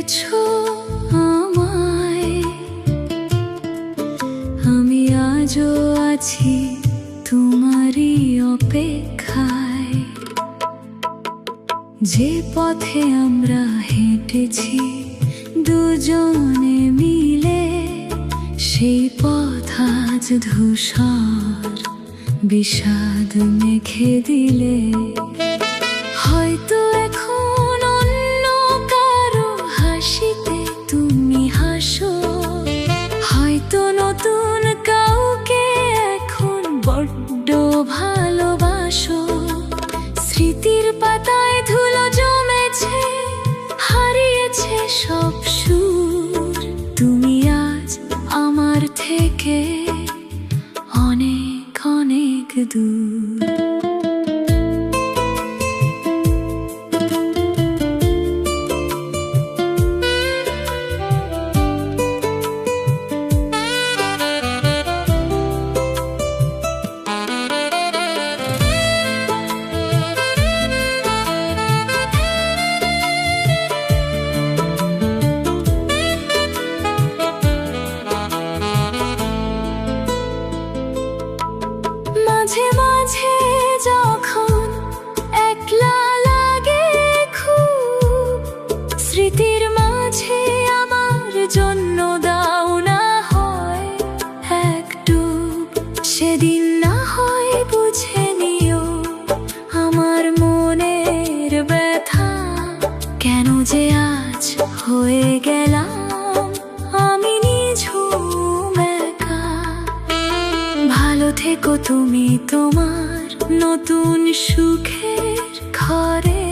রেখেছো আমায়, আমি আজও আছি তোমারই অপেক্ষায়। যে পথে আমরা হেঁটেছি দুজনে মিলে, সেই পথ আজ ধূসর বিষাদ মেখে দিলে। হয়তো এখন অন্য কারো হাসিতে তুমি হাসো, হয়তো নতুন কাউকে এখন বড্ড ভালোবাসো। স্মৃতির পাতায় ধুলো জমেছে, হারিয়েছে সব সুর। তুমি আজ আমার থেকে অনেক অনেক দূর। মাঝে মাঝে যখন একলা লাগে খুব, স্মৃতির মাঝে আমার জন্য দাও না হয় একটু। সেদিন না হয় বুঝে নিও আমার মনের ব্যথা, কেন যে আজ হয়ে গেলাম আমি নিঝুম একা। ভালো থেকো তুমি তোমার নতুন সুখের ঘরে,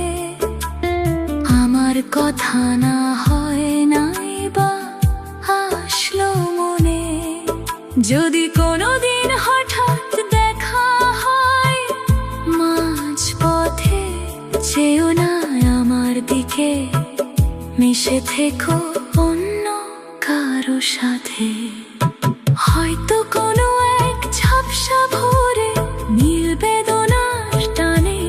আমার কথা না হয় নাই বা আসলো মনে। যদি কোনোদিন হঠাৎ দেখা হয় মাঝ পথে, চেয়েও না আমার দিকে, মিশে থেকো অন্য কারো সাথে। হয়তো কোনো এক ঝাপসা ভোরে নীল বেদনার টানে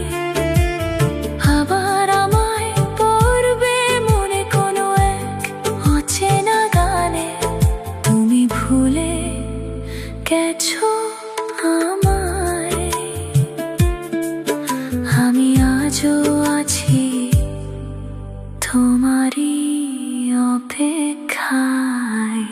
আবার আমায় পড়বে মনে কোনো এক অচেনা গানে। তুমি ভুলে গেছো আমায়, আমি আজও আছি তোমারই অপেক্ষায়।